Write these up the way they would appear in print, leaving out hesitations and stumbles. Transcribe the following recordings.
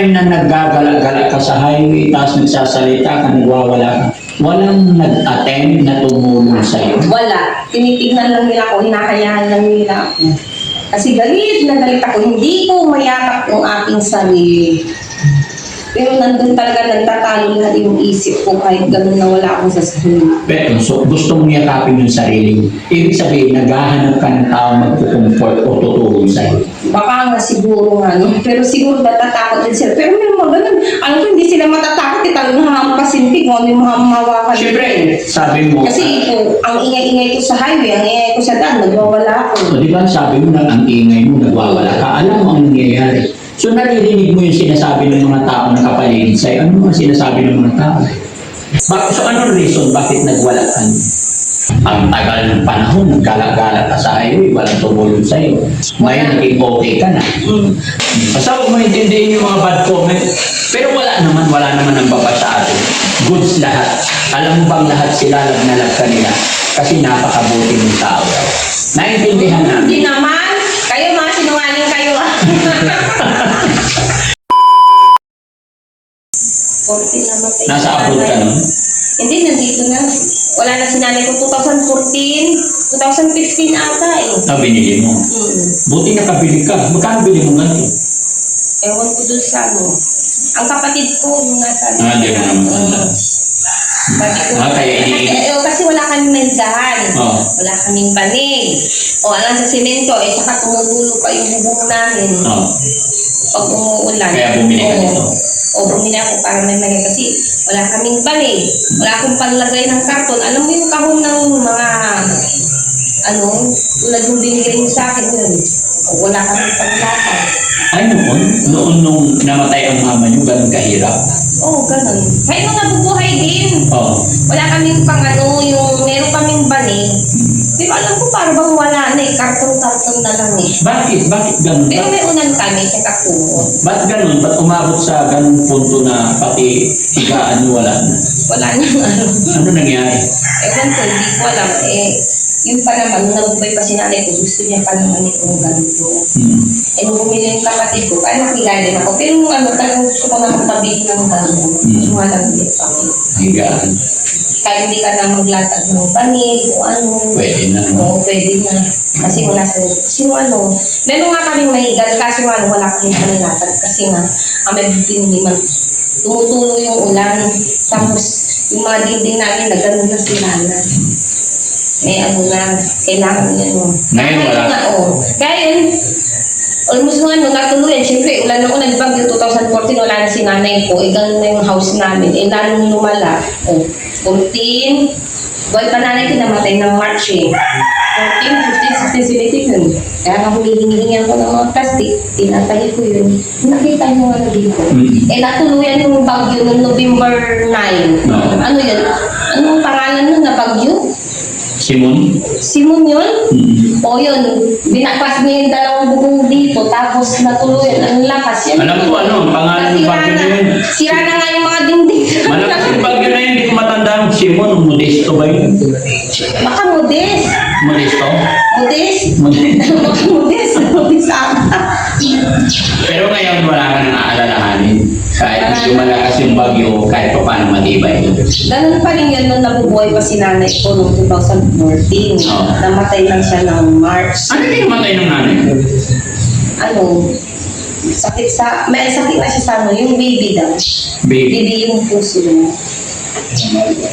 time na naggagala-gala ka sa highway, tapos nagsasalita ka, nagwawala ka, walang nag-attempt na tumulong sa'yo? Wala. Tinitignan lang nila ako, hinahayaan lang nila ako. Kasi galit na galit ako, hindi ko mayakap yung aking sarili. Pero nandun talaga nagtatalo lahat yung isip ko kahit gano'n na wala akong sa sarili. Pero so, gusto mong yakapin yung sarili. Ibig sabihin, naghahanap ka ng tao magkukomfort o tutulong sa'yo. Baka nga siguro nga, no? Pero siguro natatakot din sila. Pero may mga ganun. Ano kung hindi sila matatakot, talagang hahampasin kung ano yung mahawakan. Siyempre, sabi mo, kasi po, ang ingay-ingay ko sa highway, ang ingay ko sa daan, nagwawala ako. o di ba sabi mo na ang ingay mo, nagwawala ka, alam mo ang nangyayari. So naririnig mo yung sinasabi ng mga tao na kapaligid sa'yo. Ano ang sinasabi ng mga tao? So anong reason bakit nagwala ka? Ang tagal ng panahon, nagkala-gala ka sa highway, walang tumulong sa'yo. Ngayon, naging okay ka na. Basta huwag mo intindihin yung mga bad comment. Pero wala naman ang baba sa atin. Goods lahat. Alam mo bang lahat sila lag kanila? Kasi napakabuti ng tao. Naintindihan namin. Hindi naman. Kayo mga sinungaling kayo. 14 namatay. Nasa abroad ka nun? Hindi, nandito na. Wala na si nanay ko 2014, 2015 ata eh. Binili mo. Buti nakabili ka. Magkano bili mo ganito? Ewan ko dun sa ano. Ang kapatid ko, yung nasa... Di mo naman. Kaya kasi wala kaming mensahan. Wala kaming banig. O alam sa simento, saka tumutulo pa yung bubong namin. Pag umuulan. Kaya bumili ka dito? O bumili ako para may mali kasi wala kaming banig. Wala akong panlagay ng karton. Alam mo yung kahon ng mga tulad yung binigay mo sa akin yun. O wala kaming panlagay. Ay noon nung namatay ang mama niyo, ganun kahirap? Oo, ganun. Kahit nung nabubuhay din. Wala kaming yung meron kaming banig. Pero alam ko para bang wala na karton-karton na lang eh. Bakit ganun? Pero may unan kami, tsaka kumot. Ba't ganun? Ba't umabot sa ganun punto na pati higaan niyo wala na? Wala nang Ano nangyari? Ewan ko, hindi ko alam. Yun pa naman, nung nabubuhay pa si nanay ko, gusto niya pa naman itong ganito. Nung bumili yung kapatid ko, kaya nakilala din ako. Pero talagang gusto ko naman pabili ng gano'n. Gusto nga lang ulit kami. Higaan. Kahit hindi ka na maglatag ng banig o ano. Pwede na. Oo, pwede na. Kasi wala sa... Meron nga kaming mahigal, kasi wala kaming panilatag. Kasi nga, may naman tumutulo yung ulan. Tapos, yung mga dinding namin na gano'n na sila na. May kailangan niya Ngayon wala. Kaya yun, almost natuluyan. Siyempre, ulan ng ulan, bagyo 2014, wala na si nanay ko. Gano'n na yung house namin. Lalong lumala. 14, buhay pa nanay ko, namatay ng March 14, 15, 16, 17 yun. Kaya nga humihingi ako ng mga plastic, tinatahi ko yun. Nakita nyo nga na dito. Natuluyan yung bagyo noong November 9. Ano yun? Anong pangalan nun na bagyo? Simon yun? O yun, binaklas niya yung dalawang bubong dito, tapos natuluyan ang lakas. Alam ko ang pangalan ng bagyo na yun. Sira na nga yung mga dingding. Malakas yung bagyo na yun, hindi ko matandaan. Simon, Modesto ba yun? Baka Modest. Modesto? Baka Modest ata. Pero ngayon wala ka nang aalalahanin. Kahit mas lumalakas yung bagyo, kahit pa paano matibay. Ganun pa rin yun nung nabubuhay pa si nanay ko noong 2014. Namatay lang siya ng March. Ano yung namatay ng nanay? May sakit na siya sa yung baby daw. Baby yung puso niya.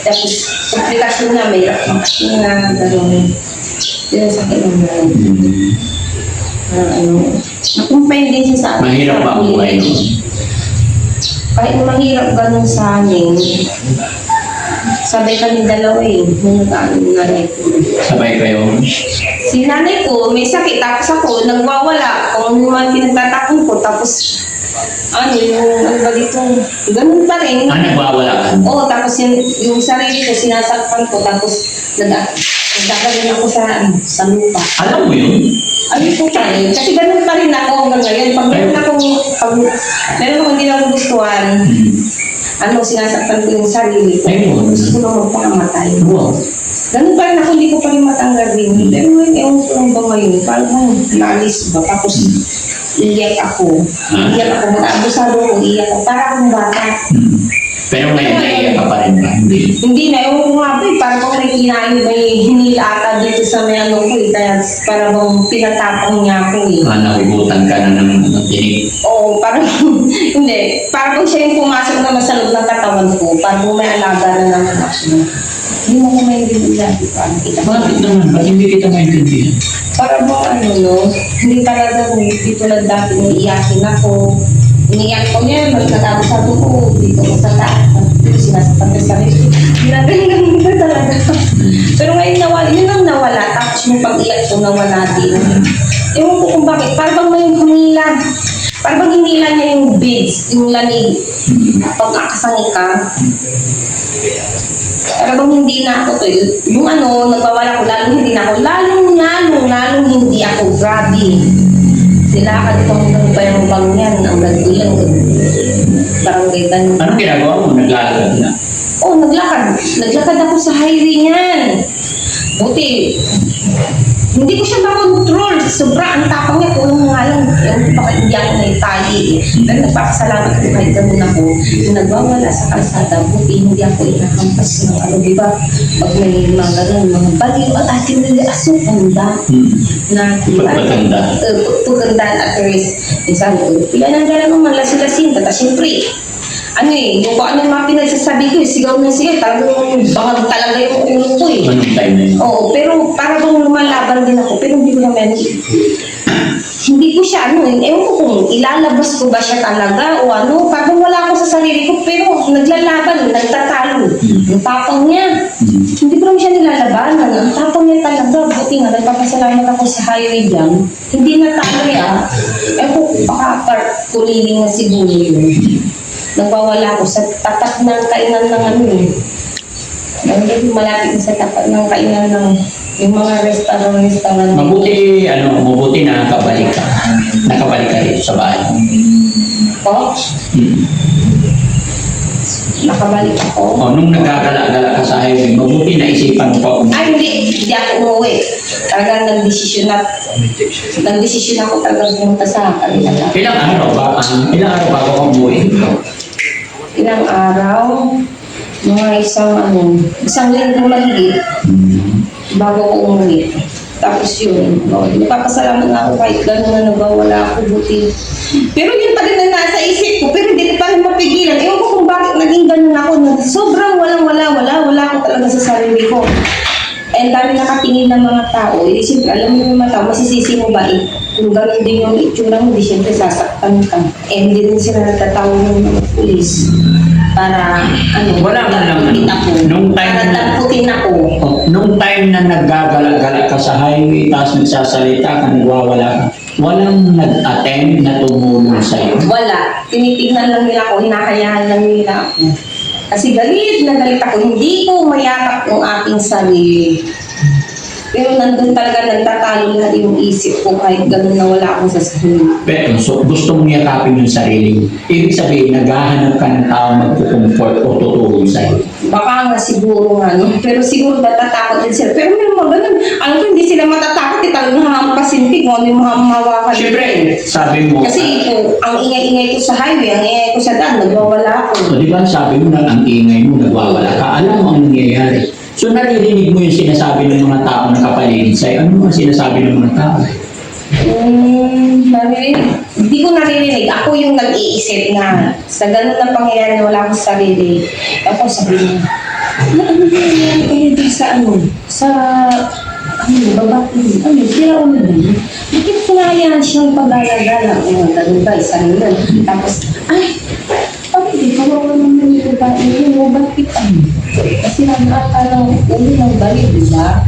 Tapos, komplikasyon na may gano'n. Yun ang sakit ng nanay. Nakumpain din siya sa akin. Mahirap ba ang buhay mo? Kahit mahirap ganun sa amin, sabay kami dalawa nung nag-ano yung nanay ko. Sabay kayo? Si nanay ko, may sakit, tapos ako, nagwawala. Kung ano man pinagtatakon ko, tapos, ganun pa rin. Nagwawala ka? Oo, tapos yung sarili ko, sinasakpan ko, tapos nagdagaling ako sa lupa. Alam mo yun? Ko pa rin. Kasi ganun pa rin ako hanggang ngayon. Pag meron akong hindi na gustuhan, sinasaktan ko yung sarili ko. Gusto ko na magpakamatay. Ganun pa rin ako, hindi ko pa rin matanggal rin. Pero ngayon, ewan ko lang ba ngayon, parang naalis ba? Tapos, iyak ako. Iyak ako, mag-abusado ko, iyak ako. Para akong bata. Pero ngayon, naiiyak ka pa rin ba? Hindi. Hindi na, ewan ko nga po eh, parang kung may kinain, may hinila ata dito sa may ano ko eh, kaya parang bang pinatapang niya ako eh. Nahugutan ka na ng tinig. Oo, parang, hindi, parang kung siya yung pumasok naman sa loob ng katawan ko, parang kung may alaga na naman ako. Hindi mo ko maintindihan, di ba? Kita ko. Bakit naman? Ba't hindi kita maintindihan? Parang bang ano, no? Hindi talaga, hindi tulad dati, umiiyakin ako. Iniyak ko niya, magkakasabi ko, dito ko sa taas. Sinasapat ko sa sarili. Ginagaling ko talaga. Pero ngayon nawala, yun ang nawala. Tapos yung pag-iyak ko nawala din. Ewan ko kung bakit. Parang may humila. Parang hinila niya yung beads, yung lamig. Pag akasangit ka. Parang hindi na ako to. Yung ano, nagwawala ko, lalong hindi na ako. Lalong hindi ako. Grabe. Nilakad ko hanggang pa yung bang yan. Ang ganito yan. Parang ganyan. Anong ginagawa mo? Naglalakad na? Oo, naglakad. Naglakad ako sa highway niyan. Buti. Hindi ko siya makontrol. Sobra ang tapang niya. Kung nga lang, baka hindi ako naitali eh. Pero nagpapasalamat ko kahit ganun ako. Yung nagwawala sa kalsada, buti hindi ako inahampas ng ano, di ba? Pag may mga ganun, mga baliw at ating nila asukanda na Pagpaganda. pagpaganda at risk. Minsan, pila nang gano'n ng malasi-lasin. Tata, siyempre, ano eh, yung kung ano yung mga pinagsasabi ko, sigaw na sigaw, talagang bangag talaga yung ulo ko eh. Anong time na yun? Oo, pero para bang lumalaban din ako, pero hindi ko naman, hindi ko siya, ano, ewan ko kung ilalabas ko ba siya talaga o ano, parang wala ako sa sarili ko, pero naglalaban, nagtatalo. Yung tapang niya, hindi ko naman siya nilalabanan. Ang tapang niya talaga, buti nga, nagpapasalamat ako sa highway dyan. Hindi natalo ah. Ewan ko, baka kuliling na siguro yun. Nagwawala ako sa tapat ng kainan ng ano eh. Nandun malapit sa tapat ng kainan ng yung mga restaurant. Mabuti na nakabalik ka. Nakabalik ka dito sa bahay. Po? Nakabalik ako. Nung nagkakala-gala ka sa highway, mabuti na isipan mo pa kung Hindi ako umuwi. Talagang nagdesisyon ako talagang pumunta sa kanila. ilang araw bago ka umuwi? Ilang araw, mga isang linggo mahigit bago ko umuwi. Tapos yun, nagpapasalamat na ako kahit gano'n na nagwawala ako buti. Pero yun pa rin na nasa isip ko, pero hindi pa rin mapigilan. Ewan ko kung bakit naging gano'n ako. Sobrang wala ako talaga sa sarili ko. And dami nakatingin ng mga tao, siyempre alam mo yung mga tao, masisisi mo ba kung gano'n din yung itsura mo, di siyempre sasaktan ka. And hindi rin sila nagtatawag ng mga pulis para Wala man lang. para damputin ako. Nung time na naggagala-gala ka sa highway, tapos nagsasalita ka, nagwawala ka, walang nag-attempt na tumulong sa'yo. Wala. Tinitignan lang nila ako, hinahayaan lang nila ako. Kasi galit na galit ako, hindi ko mayakap yung aking sarili. Pero nandun talaga nagtatalo na yung isip ko kahit gano'n na wala akong sa sarili. Pero so, gusto mong yakapin yung sarili. Ibig sabihin, naghahanap ka ng tao magkukomfort o tutulong sa'yo. Baka nga siguro nga, no? Pero siguro natatakot din sila. Pero may mga ganun. Alam ko, hindi sila matatakot. Talagang hampasin kung ano yung mga mahawakan. Siyempre, sabi mo, Kasi ang ingay-ingay ko sa highway, ang ingay ko sa daan, nagwawala ako. di ba sabi mo na ang ingay mo, nagwawala ka, alam mo ang nangyayari. So naririnig mo yung sinasabi ng mga tao na kapaligid sa'yo. Ano ang sinasabi ng mga tao? Naririnig. Hindi ko naririnig. Ako yung nag-iisip na sa ganun na pangyayari na wala akong sarili. Ako sabi niya, ano nangyayari kayo din sa babae? Sira ulo ba yun? Bakit kunayaan siyang paglalagala? Ganun ba? Isa rin yun. Tapos, di kawawa naman yung babae yun. Bakit kasi nag-akala ng ulo ng bali, di ba?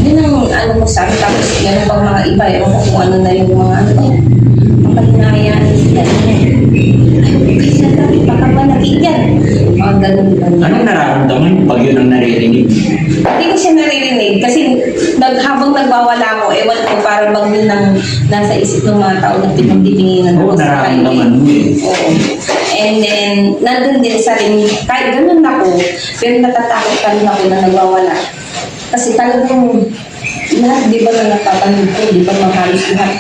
Yun ang mo sabi. Tapos yan pang mga iba, ewan ko kung ano na yung mga makahinayaan sila. Kasi sabi, baka ba nakikyan? Mga ganun. Anong nararamdaman mo pag yun ang naririnig? Hindi ko siya naririnig kasi habang nagwawala ako, ewan ko para bang yun ang nasa isip ng mga tao na pinagtitinginan Oo, ako sa nararamdaman mo eh. Oo. And then, nandun din sa rin, kahit ganun ako, pero natatakot pa rin ako na nagwawala. Kasi talagang lahat, di ba na napapanood ko, di ba mahalos lahat,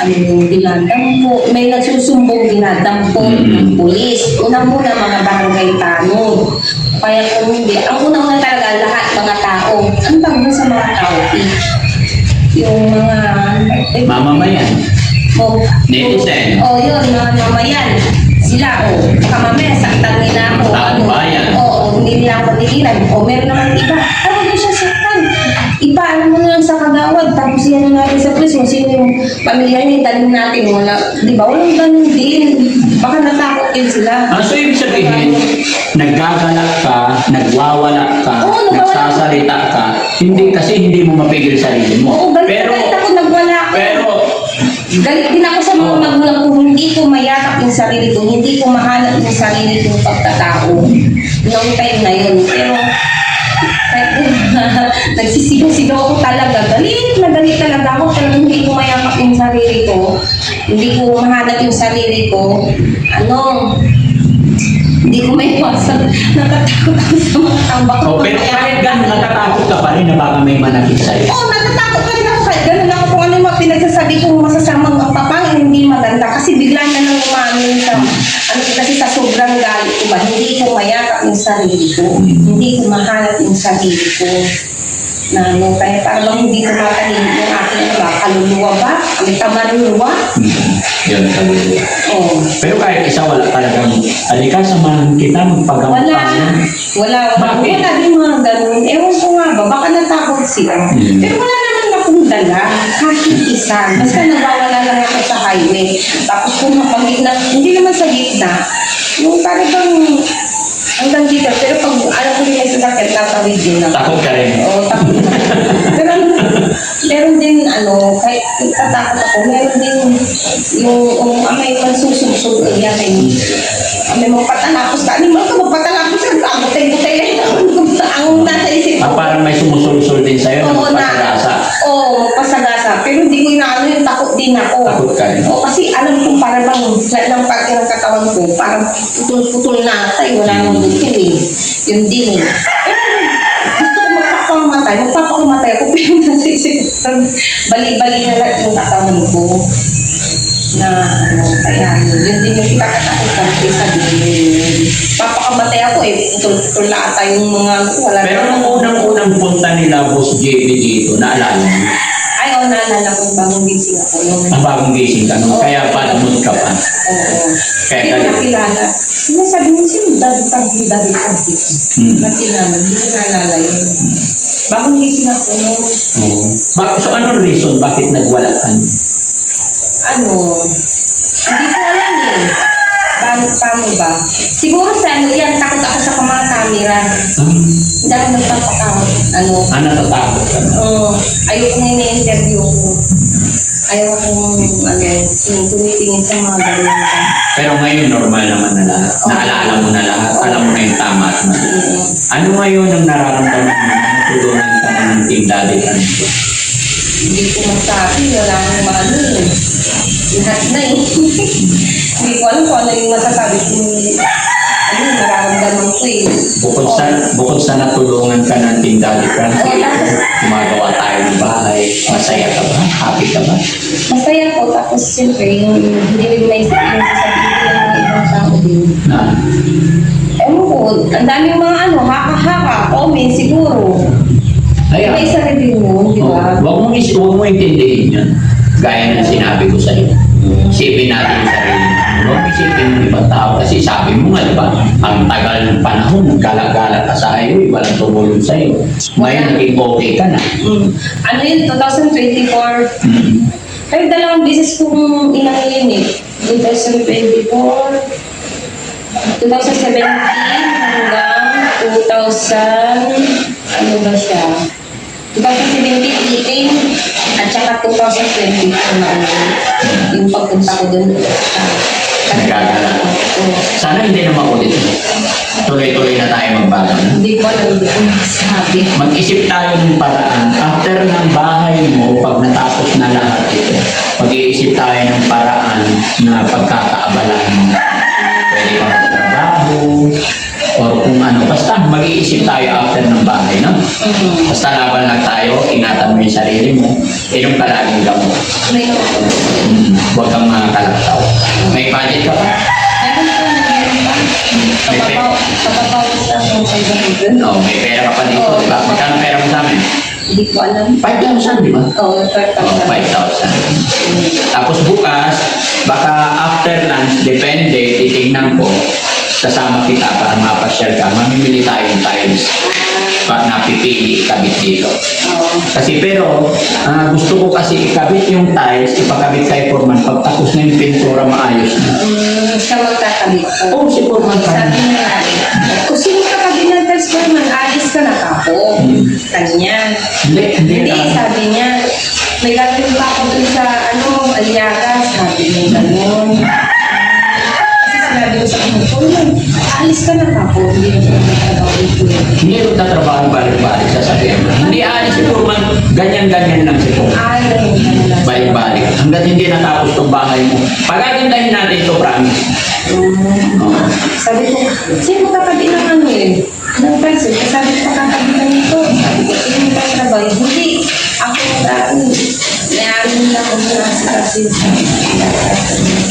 yung dinadampo. May nagsusumbong dinadampo ng pulis. Unang-una mga barangay tanong. Kaya kung hindi, ang unang-una talaga lahat mga tao. Ang tawag sa mga tao? Yung mga... Mamamayan. Netizen. Yun, mga mamayan. Sila, baka mamaya saktan nila ako. Taong bayan. Hindi nila ako tigilan. Meron naman iba. Ano siya saktan? Iba, alam mo na lang sa kagawad. Tapos yan na natin sa pulis. Kung sino yung pamilya niya, tanong natin. Wala, di ba? Walang ganun din. Baka natakot din sila. So ibig sabihin, naggagalak ka, nagwawala ka, Oo, nagsasalita ka, hindi mo mapigil sarili mo. Galit ako, nagwala ako. Galit din ako sa mga magulang ko, hindi ko mayakap yung sarili ko, hindi ko mahanap yung sarili kong pagkatao. Noong time na yun. Pero, nagsisigaw-sigaw ako talaga. Galit talaga ako. Talagang hindi ko mayakap yung sarili ko. Hindi ko mahanap yung sarili ko. Hindi ko may iwasan. Natatakot ako sa mga tambak ko. Pero kahit gano'n, natatakot ka pa rin na baka may manakit sa'yo. Natatakot pa rin ako. Kahit gano'n ako kung ano yung mga pinagsasabi kong masasamang ang papangin, hindi maganda. Kasi bigla na nang umamin sa, kasi sa sobrang galit ko ba, hindi ko mayakap yung sarili ko. Hindi ko mahanap yung sarili ko. Kaya parang hindi ko matahimik yung aking kaluluwa ba? May tamaruluwa? Yun, kaluluwa. Pero kahit isa, wala talagang, alika, samahan kita, magpagamot tayo. Wala din mga ganun. Ewan ko nga ba, baka natakot sila. Pero wala naman akong dala, kahit isa. Basta nagwawala lang ako sa highway. Tapos kung mapagitna, hindi naman sa gitna, yung parang hanggang dito. Pero pag alam ko din may sasakit, tatawid din ako. Takot ka rin. Takot na. Pero meron din, kahit tatakot ako, meron din yung may mansusubsub yan. May magpatalapos ka. Ano mo ka magpatalapos ka? Butay-butay lang ang nasa isip ko. Parang may sumusulsul din sa'yo na magpasagasa. Magpasagasa. Pero hindi ko inaano yung takot din ako. Takot ka rin. Kasi alam ko parang lahat ng parte ng katawan ko, parang putol-putol na tayo. Wala nang butin eh. Yun din eh. Gusto ko magpapakamatay ako. Pero nasa isip ko, bali-bali na lahat yung katawan ko. Kaya yun din yung pinakatakutan ko sa din. Papakamatay ako putol na ata yung mga wala. Pero nung unang punta nila, Boss JB dito, naalala mo? Naalala ko bagong gising ako. Bagong gising ka nung, kaya palamod ka pa. Kaya Hindi ko nakilala. Sinasabi mo sino daddy dito. Nakilala, hindi ko naalala yun. Bagong gising ako nung... So anong reason bakit nagwala ka? Hindi ko alam eh. Paano ba? Siguro sa yan, takot ako sa mga camera. Hindi ako nagpapatakot. Natatakot ka? Ayoko nga i-interview ko. Ayoko kong tumitingin sa mga ganyan. Pero ngayon, normal naman na lahat. Naalala mo na lahat. Alam mo na yung tama at mali. Ano ngayon ang nararamdaman mo na natulungan ka ng Team Daddy Franco? Hindi ko masabi. Wala nang mga lahat na eh. Hindi ko alam kung ano yung masasabi ko. Nararamdaman ko eh. Bukod sa natulungan ka ng Team Daddy Franco, gumagawa tayo ng bahay. Masaya ka ba? Happy ka ba? Masaya ko. Tapos siyempre, hindi rin may sasabihin ng ibang tao din. Ewan ko, ang daming mga haka-haka, comment siguro. May isa rin din yun, di ba? Huwag mo intindihin yun. Gaya ng sinabi ko sa iyo. Isipin natin yung sarili mo. Huwag isipin ng ibang tao kasi sabi mo nga, di ba? Ang tagal ng panahon, naggalak-galak ka sa highway, walang tumulong sa iyo. Ngayon, naging okay ka na. Ano yun, 2024? Kahit dalawang beses kong inangin eh. 2024, 2017 hanggang 2000, ano ba siya? 2017, 18, at saka 2020 yung pagpunta ko dun. Nagagala. Sana hindi na makulit. Tuloy-tuloy na tayo magbago. Hindi ko alam, hindi ko masabi. Mag-isip tayo ng paraan. After ng bahay mo, pag natapos na lahat ito, mag-iisip tayo ng paraan na pagkakaabalahan mo. Pwede ka magtrabaho, or kung ano. Basta mag-iisip tayo after ng bahay, no? Basta laban lang tayo tayo, ingatan mo yung sarili mo, inom ka laging gamot. May naman po. Huwag kang kalaktaw. May budget ka pa? Meron po, meron pa. Kapapawis lang yung 500. No, may pera ka pa dito, Oo. di ba? Magkano pera mo sa amin? Hindi ko alam. 5,000, di ba? Oo, Oh, 5,000. 5,000. Tapos bukas, baka after lunch, depende, titignan ko, kasama kita para mapasyal ka, mamimili tayo ng tiles. Pag napipili, ikabit dito. Oo. Kasi pero, gusto ko kasi ikabit yung tiles, ipakabit kay Foreman, pagtapos na yung pintura, maayos na. Siya magkakabit po. Oo, si Foreman pa. Sabi niya, kung sino kakabit ng test ko naman, alis ka na kako. Kanya. Hindi Hindi, sabi niya, may gagawin pa ako dun sa, Aliaga, sabi niya gano'n. Kasi sinabi ko sa kanya, alis ka na kako, hindi na siya magkakabit ko. Hindi ko tatrabaho balik-balik sa sabihin. Hindi alis si Foreman, ganyan-ganyan lang si Foreman. Ganun. Balik-balik. Hanggat hindi natapos tong bahay mo. Pagagandahin natin ito, promise. Oo. Sabi ko, sino katabi ng ng pencil? Sabi ko, katabi ka nito. Sabi ko, sino ka trabaho? Hindi. Ako dati. Mayroon na ako kasi.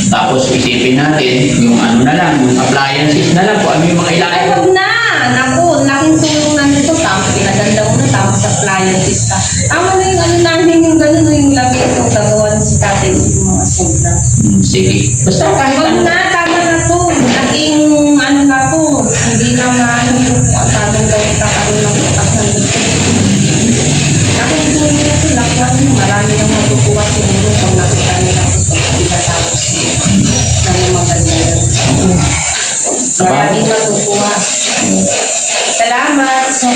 Tapos isipin natin, yung na lang, yung appliances na lang, kung ano yung mga Ay, ilalim. huwag na! Naku, laking tulong na nito. Tapos pinaganda ko na, tapos sa appliances ka. Tama na yung namin yung gano'n, yung lamig yung gagawa si tatay yung mga sobra. Sige. Basta kahit Huwag ano. na, tama na to. Naging na to. Hindi na maano yung kung anong daw kakaroon ng utak ng gusto. Laking tulong na to. Lakuan mo. Marami nang matutuwa siguro pag nakita nila ko pag pinatapos ng maganda yan. Maraming matutuwa. Salamat sa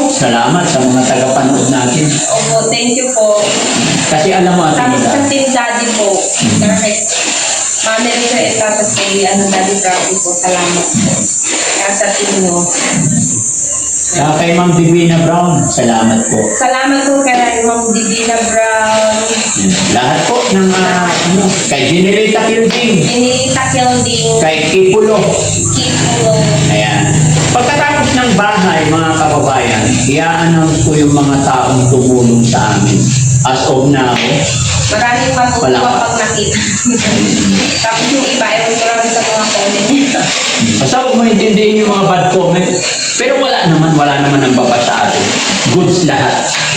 Salamat sa mga tagapanood natin. Opo, thank you po. Kasi alam mo, Ate Tapos Nita, sa Team Daddy po. Kahit Mami Rita at tapos kay Daddy Bracky po. Salamat po. Kaya sa team nyo. kay Ma'am Divina Brown, salamat po. Salamat po kay Ma'am Divina Brown. Lahat po ng kay Generita Kilding, Inilita Kilding. kay Kipulo. Kipulo. Ayan. Pagkatapos ng bahay, mga kababayan, i-announce ko yung mga taong tumulong sa amin. As of now, Maraming Wala. matutuwa pag nakita. Tapos yung iba, ewan ko lang sa mga comment. basta huwag mo intindihin yung mga bad comment. Pero wala naman ang baba sa atin. Goods lahat.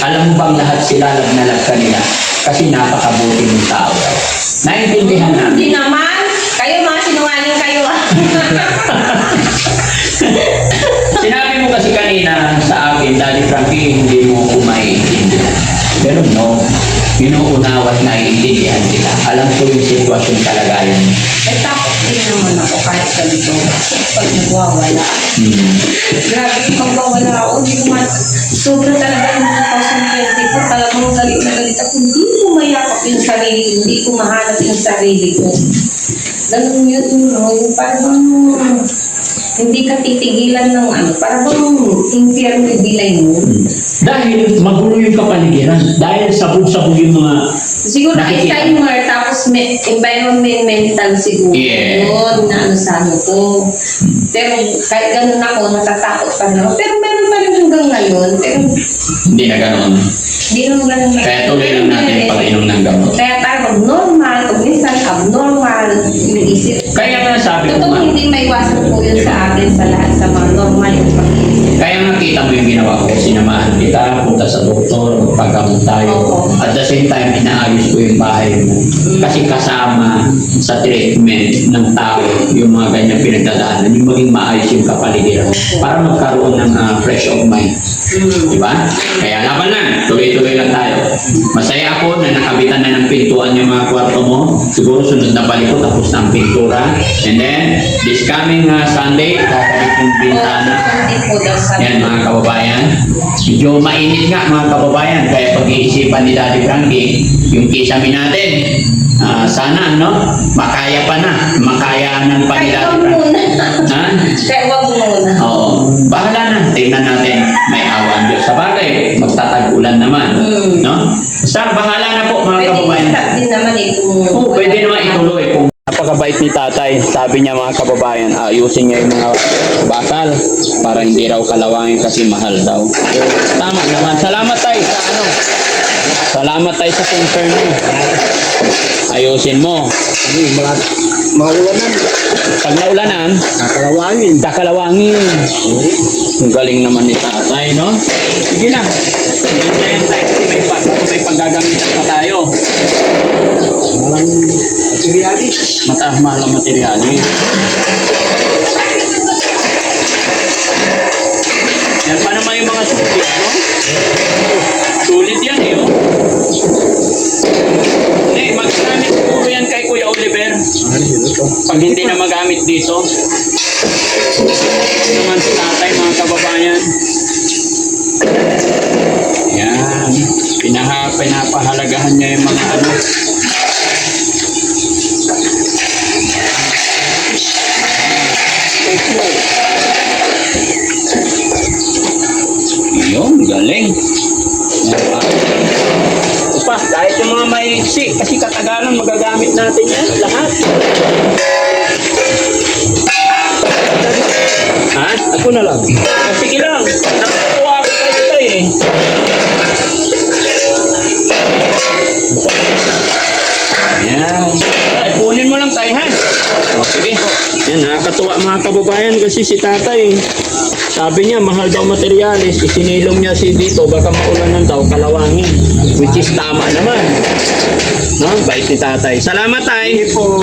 Alam mo bang lahat sila lag kanila? Kasi napakabuti ng tao daw. Naintindihan namin. Hindi naman. Kayo mga sinungaling kayo. Sinabi mo kasi kanina sa akin, Daddy Frankie, hindi mo ko maiintindihan. Pero no, inuunawa't naiintindihan kita. Alam ko yung sitwasyon kalagayan mo. Eh, tapos din naman ako kahit ganito. Pag nagwawala. Grabe, magwawala ako. Hindi ko man, sobra talaga yung 2024. Talagang galit na galit ako. Hindi ko mayakap yung sarili ko. Hindi ko mahanap yung sarili ko. Ganun yun, yung parang hindi ka titigilan ng parang impyerno bilay mo. Dahil magulo yung kapaligiran. Dahil sabog-sabog yung mga... Siguro Nakikita. Alzheimer, tapos environmental siguro. Yeah. Yun, na sa ko. Pero kahit ganun ako, natatakot pa naman. Pero meron pa rin hanggang ngayon. Pero Hindi na ganoon. hindi naman ganun. Kaya tuloy lang natin yung pag-inom ng gamot. Kaya tayo normal, kung minsan abnormal, yung isip. Kaya nga sabi ko Totoo nga, hindi maiwasan po yun sa atin sa lahat sa mga normal yung pag-iisip. kaya nga kita mo yung ginawa ko. Sinamahan kita, punta sa doktor, magpagamot tayo. Oo. At the same time, inaayos ko yung bahay mo. Kasi kasama sa treatment ng tao, yung mga ganyan pinagdadaanan, yung maging maayos yung kapaligiran. Para magkaroon ng fresh of mind. Diba? Kaya laban lang, tuloy-tuloy lang tayo. Masaya ako na nakabitan na ng pintuan yung mga kwarto mo. Siguro sunod na balik ko, tapos na ang pintura. And then, this coming Sunday, kakabit yung bintana. Hindi po daw sa Yan mga kababayan. Medyo mainit nga mga kababayan. Kaya pag-iisipan ni Daddy Frankie, yung kisame natin, sana makaya pa na. Makayanan pa ni Kaya Daddy wag Frankie. muna. Ha? Kaya wag muna. Oo. Bahala na. Tingnan natin. May awa ang Diyos. Sa bagay, magtatag-ulan naman. No? Basta bahala na po mga Pwede kababayan. i-stop din naman kung... Oo, pwede naman ituloy kung napakabait ni tatay. tatay, sabi niya mga kababayan, ayusin niya yung mga bakal para hindi raw kalawangin kasi mahal daw. Tama naman. Salamat tayo sa ano. Salamat tayo sa concern mo. Ayusin mo. Maulanan, Pag naulanan, nakalawangin. kakalawangin. Ang galing naman ni tatay, no? Sige na. Sige na yan tayo kasi may paggagamitan pa tayo. Malang materialis. Mataas mahal ang materyales. Yan pa naman yung mga sulit, no? Sulit yan, eh, oh. Hindi, magkamit siguro yan kay Kuya Oliver. Ano yun ito? Pag hindi na magamit dito. Ito naman si tatay, mga kababayan. Yan. Pinapahalagahan niya yung mga ano. Yun, galing. Pa, kahit yung mga maiksi, kasi katagalan magagamit natin yan, lahat. Ha? Ako na lang. Sige lang, nakatuwa ako kayo eh. Ayan. Ay, kunin mo lang tayo, ha? O, sige. Yan, nakakatuwa mga kababayan kasi si tatay, sabi niya, mahal daw materyales, isinilong niya si dito, baka maulanan daw, kalawangin. Which is tama naman. No? Bait ni tatay. Salamat, tay. Hindi po.